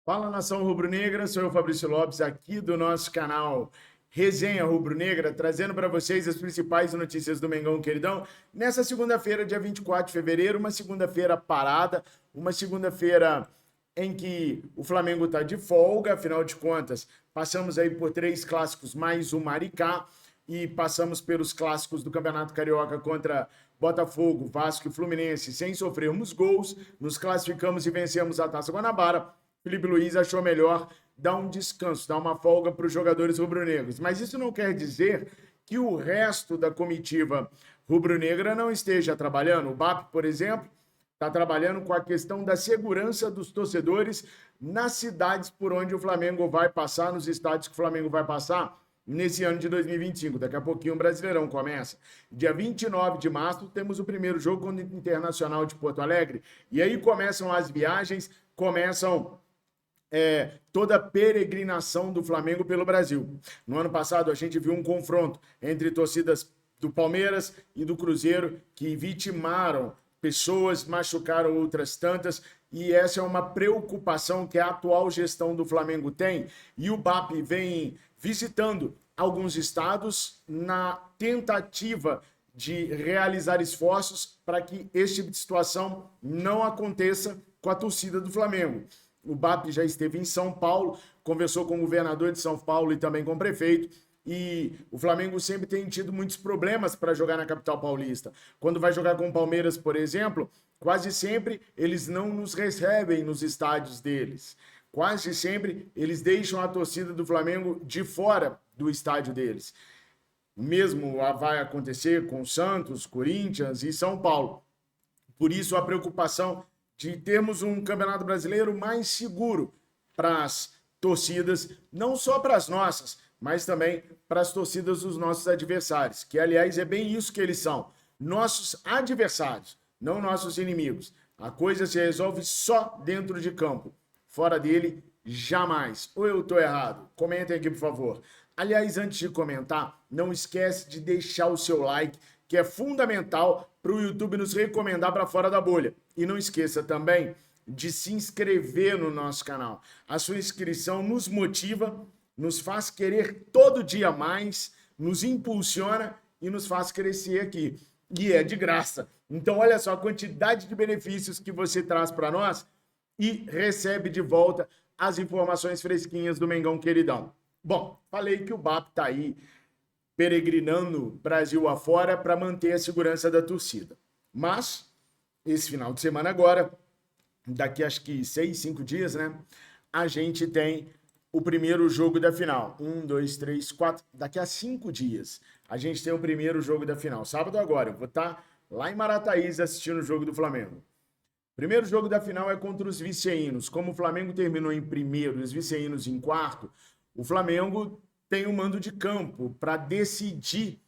Fala, nação rubro-negra, sou eu, Fabrício Lopes, aqui do nosso canal Resenha Rubro-Negra, trazendo para vocês as principais notícias do Mengão Queridão. Nessa segunda-feira, dia 24 de fevereiro, uma segunda-feira parada, uma segunda-feira em que o Flamengo está de folga, afinal de contas, passamos aí por 3 clássicos mais o Maricá e passamos pelos clássicos do Campeonato Carioca contra Botafogo, Vasco e Fluminense sem sofrermos gols, nos classificamos e vencemos a Taça Guanabara. Felipe Luiz achou melhor dar um descanso, dar uma folga para os jogadores rubro-negros. Mas isso não quer dizer que o resto da comitiva rubro-negra não esteja trabalhando. O BAP, por exemplo, está trabalhando com a questão da segurança dos torcedores nas cidades por onde o Flamengo vai passar, nos estádios que o Flamengo vai passar nesse ano de 2025. Daqui a pouquinho o Brasileirão começa. Dia 29 de março temos o primeiro jogo contra o Internacional de Porto Alegre. E aí começam as viagens, começam toda a peregrinação do Flamengo pelo Brasil. No ano passado, a gente viu um confronto entre torcidas do Palmeiras e do Cruzeiro que vitimaram pessoas, machucaram outras tantas, e essa é uma preocupação que a atual gestão do Flamengo tem, e o BAP vem visitando alguns estados na tentativa de realizar esforços para que esse tipo de situação não aconteça com a torcida do Flamengo. O BAP já esteve em São Paulo, conversou com o governador de São Paulo e também com o prefeito, e o Flamengo sempre tem tido muitos problemas para jogar na capital paulista. Quando vai jogar com o Palmeiras, por exemplo, quase sempre eles não nos recebem nos estádios deles. Quase sempre eles deixam a torcida do Flamengo de fora do estádio deles. Mesmo vai acontecer com Santos, Corinthians e São Paulo. Por isso a preocupação de termos um campeonato brasileiro mais seguro para as torcidas, não só para as nossas, mas também para as torcidas dos nossos adversários, que aliás é bem isso que eles são, nossos adversários, não nossos inimigos. A coisa se resolve só dentro de campo, fora dele, jamais. Ou eu estou errado? Comentem aqui, por favor. Aliás, antes de comentar, não esquece de deixar o seu like, que é fundamental para o YouTube nos recomendar para fora da bolha. E não esqueça também de se inscrever no nosso canal. A sua inscrição nos motiva, nos faz querer todo dia mais, nos impulsiona e nos faz crescer aqui. E é de graça. Então, olha só a quantidade de benefícios que você traz para nós e recebe de volta as informações fresquinhas do Mengão Queridão. Bom, falei que o BAP está aí peregrinando Brasil afora para manter a segurança da torcida. Mas, esse final de semana agora, daqui acho que 6, 5 dias, né? A gente tem o primeiro jogo da final. 1, 2, 3, 4. Daqui a 5 dias, a gente tem o primeiro jogo da final. Sábado agora, eu vou estar lá em Marataízes assistindo o jogo do Flamengo. Primeiro jogo da final é contra os vice-reinos. Como o Flamengo terminou em primeiro e os vice-reinos em quarto, o Flamengo tem o mando de campo para decidir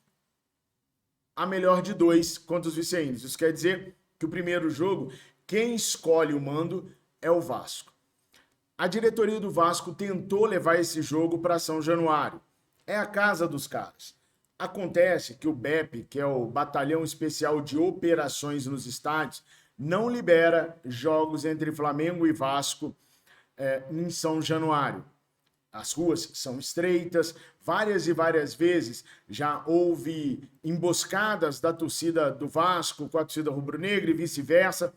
a melhor de 2 contra os vice-reinos. Isso quer dizer que o primeiro jogo, quem escolhe o mando é o Vasco. A diretoria do Vasco tentou levar esse jogo para São Januário. É a casa dos caras. Acontece que o BEP, que é o Batalhão Especial de Operações nos Estádios, não libera jogos entre Flamengo e Vasco em São Januário. As ruas são estreitas, várias e várias vezes já houve emboscadas da torcida do Vasco com a torcida rubro-negra e vice-versa,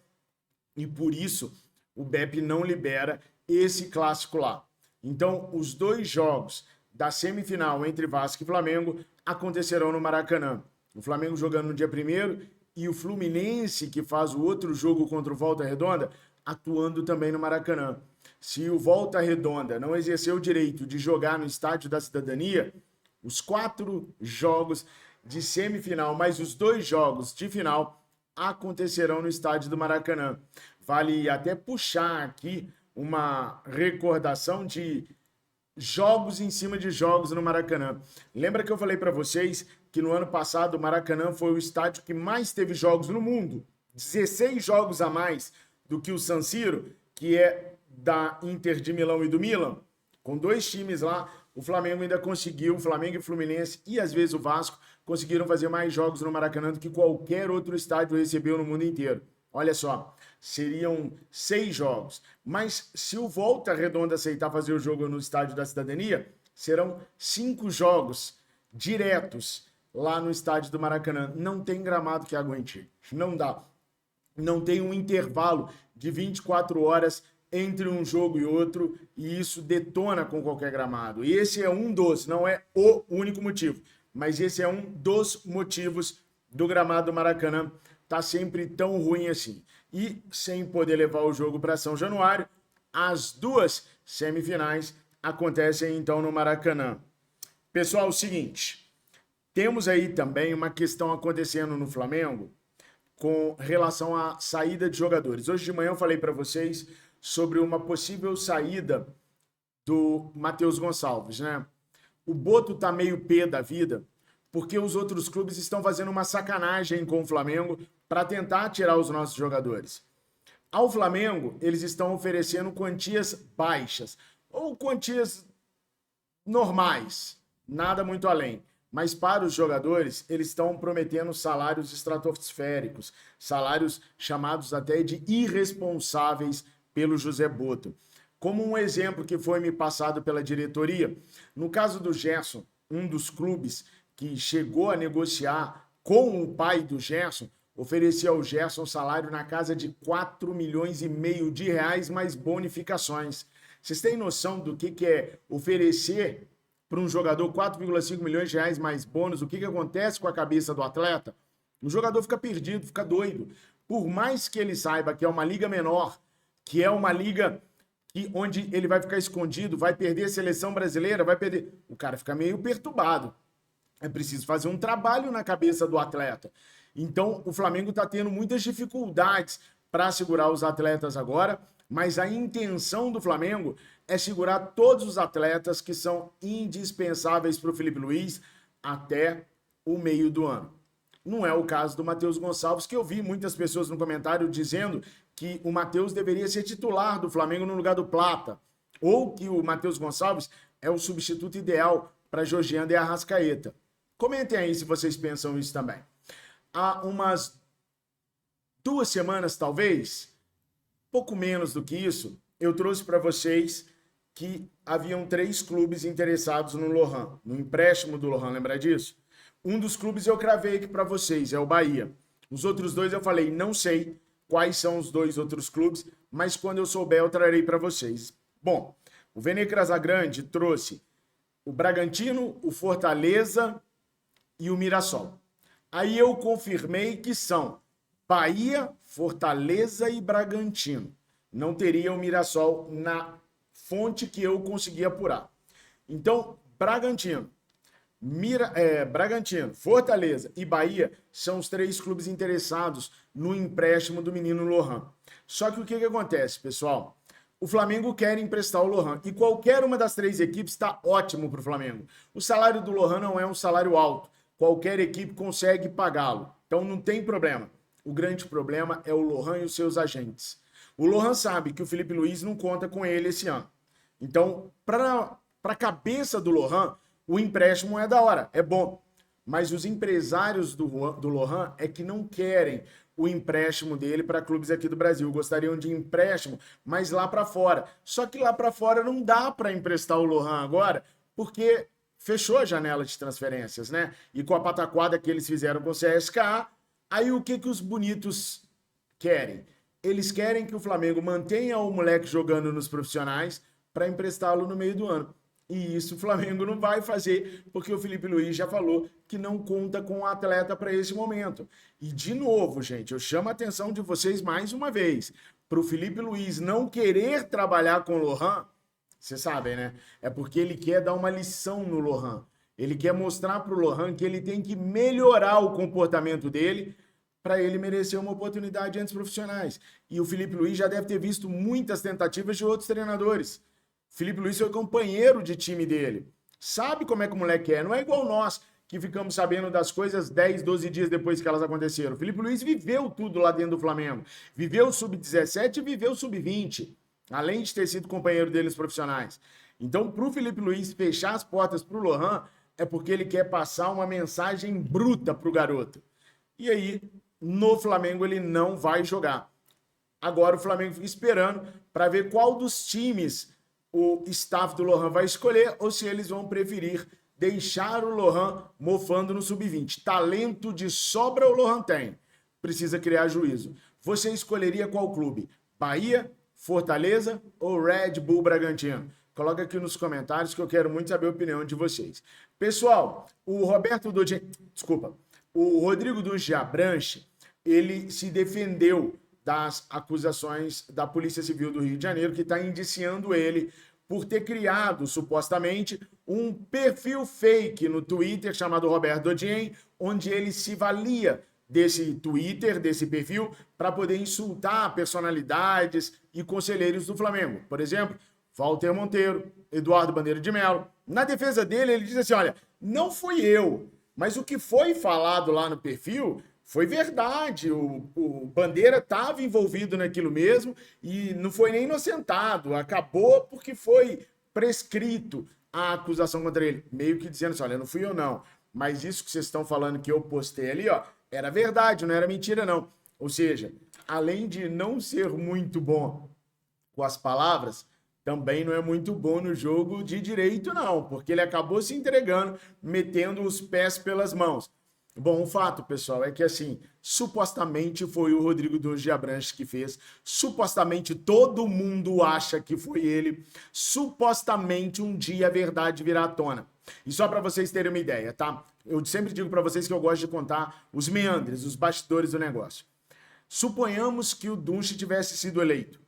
e por isso o BEP não libera esse clássico lá. Então, os 2 jogos da semifinal entre Vasco e Flamengo acontecerão no Maracanã. O Flamengo jogando no dia 1º e o Fluminense, que faz o outro jogo contra o Volta Redonda, atuando também no Maracanã. Se o Volta Redonda não exercer o direito de jogar no Estádio da Cidadania, os 4 jogos de semifinal, mais os 2 jogos de final, acontecerão no Estádio do Maracanã. Vale até puxar aqui uma recordação de jogos em cima de jogos no Maracanã. Lembra que eu falei para vocês que no ano passado o Maracanã foi o estádio que mais teve jogos no mundo? 16 jogos a mais do que o San Siro, que é da Inter de Milão e do Milan, com 2 times lá, o Flamengo ainda conseguiu, o Flamengo e Fluminense e às vezes o Vasco conseguiram fazer mais jogos no Maracanã do que qualquer outro estádio recebeu no mundo inteiro. Olha só, seriam 6 jogos. Mas se o Volta Redonda aceitar fazer o jogo no Estádio da Cidadania, serão 5 jogos diretos lá no Estádio do Maracanã. Não tem gramado que aguente. Não dá. Não tem um intervalo de 24 horas entre um jogo e outro, e isso detona com qualquer gramado. E esse é um dos, não é o único motivo, mas esse é um dos motivos do gramado do Maracanã tá sempre tão ruim assim. E sem poder levar o jogo para São Januário, as 2 semifinais acontecem então no Maracanã. Pessoal, é o seguinte, temos aí também uma questão acontecendo no Flamengo com relação à saída de jogadores. Hoje de manhã eu falei para vocês sobre uma possível saída do Matheus Gonçalves, né? O Boto tá meio pé da vida, porque os outros clubes estão fazendo uma sacanagem com o Flamengo para tentar tirar os nossos jogadores. Ao Flamengo, eles estão oferecendo quantias baixas, ou quantias normais, nada muito além. Mas para os jogadores, eles estão prometendo salários estratosféricos, salários chamados até de irresponsáveis pelo José Boto. Como um exemplo que foi me passado pela diretoria, no caso do Gerson, um dos clubes que chegou a negociar com o pai do Gerson, oferecia ao Gerson salário na casa de 4,5 milhões de reais mais bonificações. Vocês têm noção do que é oferecer para um jogador 4,5 milhões de reais mais bônus? O que acontece com a cabeça do atleta? O jogador fica perdido, fica doido. Por mais que ele saiba que é uma liga menor, que é uma liga onde ele vai ficar escondido, vai perder a seleção brasileira, vai perder... O cara fica meio perturbado. É preciso fazer um trabalho na cabeça do atleta. Então, o Flamengo está tendo muitas dificuldades para segurar os atletas agora, mas a intenção do Flamengo é segurar todos os atletas que são indispensáveis para o Felipe Luiz até o meio do ano. Não é o caso do Matheus Gonçalves, que eu vi muitas pessoas no comentário dizendo que o Matheus deveria ser titular do Flamengo no lugar do Plata, ou que o Matheus Gonçalves é o substituto ideal para Georgiano e Arrascaeta. Comentem aí se vocês pensam isso também. Há umas 2 semanas, talvez, pouco menos do que isso, eu trouxe para vocês que haviam 3 clubes interessados no Lohan, no empréstimo do Lohan, lembra disso? Um dos clubes eu cravei aqui para vocês, é o Bahia. Os outros 2 eu falei, não sei quais são os 2 outros clubes, mas quando eu souber eu trarei para vocês. Bom, o Vene Casagrande trouxe o Bragantino, o Fortaleza e o Mirassol. Aí eu confirmei que são Bahia, Fortaleza e Bragantino. Não teria o Mirassol na fonte que eu consegui apurar. Então, Bragantino, Fortaleza e Bahia são os 3 clubes interessados no empréstimo do menino Lohan. Só que o que acontece, pessoal? O Flamengo quer emprestar o Lohan e qualquer uma das 3 equipes está ótimo para o Flamengo. O salário do Lohan não é um salário alto. Qualquer equipe consegue pagá-lo. Então não tem problema. O grande problema é o Lohan e os seus agentes. O Lohan sabe que o Felipe Luiz não conta com ele esse ano. Então, para a cabeça do Lohan, o empréstimo é da hora, é bom. Mas os empresários do Lohan é que não querem o empréstimo dele para clubes aqui do Brasil. Gostariam de empréstimo, mas lá para fora. Só que lá para fora não dá para emprestar o Lohan agora, porque fechou a janela de transferências, né? E com a pataquada que eles fizeram com o CSKA, aí o que os bonitos querem? Eles querem que o Flamengo mantenha o moleque jogando nos profissionais para emprestá-lo no meio do ano. E isso o Flamengo não vai fazer, porque o Felipe Luiz já falou que não conta com o atleta para esse momento. E de novo, gente, eu chamo a atenção de vocês mais uma vez. Para o Felipe Luiz não querer trabalhar com o Lohan, vocês sabem, né? É porque ele quer dar uma lição no Lohan. Ele quer mostrar para o Lohan que ele tem que melhorar o comportamento dele para ele merecer uma oportunidade entre os profissionais. E o Felipe Luiz já deve ter visto muitas tentativas de outros treinadores. Felipe Luiz foi companheiro de time dele. Sabe como é que o moleque é. Não é igual nós, que ficamos sabendo das coisas 10, 12 dias depois que elas aconteceram. O Felipe Luiz viveu tudo lá dentro do Flamengo. Viveu o Sub-17 e viveu o Sub-20. Além de ter sido companheiro deles profissionais. Então, para o Felipe Luiz fechar as portas para o Lohan, é porque ele quer passar uma mensagem bruta para o garoto. E aí, no Flamengo, ele não vai jogar. Agora o Flamengo fica esperando para ver qual dos times o staff do Lohan vai escolher ou se eles vão preferir deixar o Lohan mofando no sub-20. Talento de sobra o Lohan tem. Precisa criar juízo. Você escolheria qual clube? Bahia, Fortaleza ou Red Bull Bragantino? Coloca aqui nos comentários que eu quero muito saber a opinião de vocês. Pessoal, o Rodrigo Dunche Abranche, ele se defendeu das acusações da Polícia Civil do Rio de Janeiro, que está indiciando ele por ter criado, supostamente, um perfil fake no Twitter chamado Roberto Dodien, onde ele se valia desse Twitter, desse perfil, para poder insultar personalidades e conselheiros do Flamengo. Por exemplo, Walter Monteiro, Eduardo Bandeira de Mello. Na defesa dele, ele diz assim, olha, não fui eu, mas o que foi falado lá no perfil foi verdade, o Bandeira estava envolvido naquilo mesmo e não foi nem inocentado, acabou porque foi prescrito a acusação contra ele, meio que dizendo assim, olha, não fui eu não, mas isso que vocês estão falando que eu postei ali, ó, era verdade, não era mentira não. Ou seja, além de não ser muito bom com as palavras, também não é muito bom no jogo de direito não, porque ele acabou se entregando, metendo os pés pelas mãos. Bom, o fato, pessoal, é que assim, supostamente foi o Rodrigo Dunche Abranches que fez, supostamente todo mundo acha que foi ele, supostamente um dia a verdade virá à tona. E só para vocês terem uma ideia, tá? Eu sempre digo para vocês que eu gosto de contar os meandres, os bastidores do negócio. Suponhamos que o Dunche tivesse sido eleito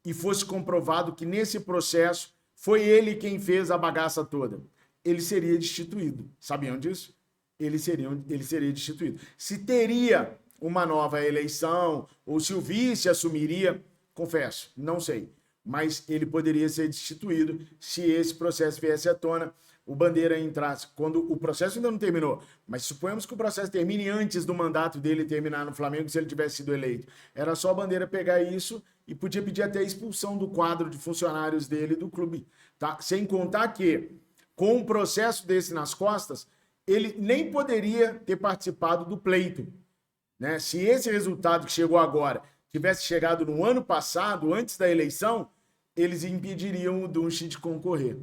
e fosse comprovado que nesse processo foi ele quem fez a bagaça toda. Ele seria destituído. Sabiam disso? Ele seria destituído. Se teria uma nova eleição, ou se o vice assumiria, confesso, não sei. Mas ele poderia ser destituído se esse processo viesse à tona, o Bandeira entrasse. Quando o processo ainda não terminou, mas suponhamos que o processo termine antes do mandato dele terminar no Flamengo, se ele tivesse sido eleito. Era só a Bandeira pegar isso e podia pedir até a expulsão do quadro de funcionários dele do clube. Tá? Sem contar que, com um processo desse nas costas, ele nem poderia ter participado do pleito, né? Se esse resultado que chegou agora tivesse chegado no ano passado, antes da eleição, eles impediriam o Dunche de concorrer.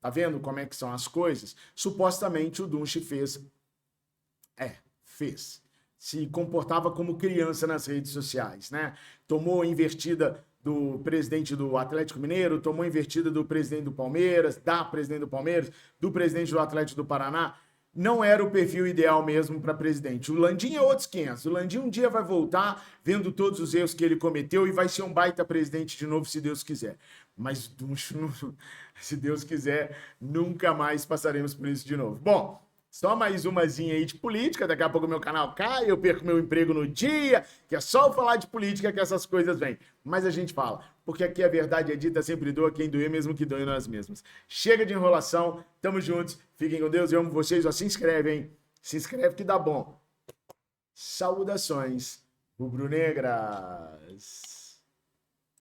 Tá vendo como é que são as coisas? Supostamente o Dunche fez. Se comportava como criança nas redes sociais, né? Tomou invertida do presidente do Atlético Mineiro, tomou invertida do presidente do Palmeiras, da presidente do Palmeiras, do presidente do Atlético do Paraná. Não era o perfil ideal mesmo para presidente. O Landim é outros 500. O Landim um dia vai voltar vendo todos os erros que ele cometeu e vai ser um baita presidente de novo, se Deus quiser. Mas, se Deus quiser, nunca mais passaremos por isso de novo. Bom, só mais umazinha aí de política. Daqui a pouco meu canal cai, eu perco meu emprego no dia, que é só falar de política que essas coisas vêm. Mas a gente fala, porque aqui a verdade é dita, sempre doa quem doer, mesmo que doe nós mesmos. Chega de enrolação, tamo juntos, fiquem com Deus, eu amo vocês, ó, se inscreve, hein? Se inscreve que dá bom. Saudações rubro-negras.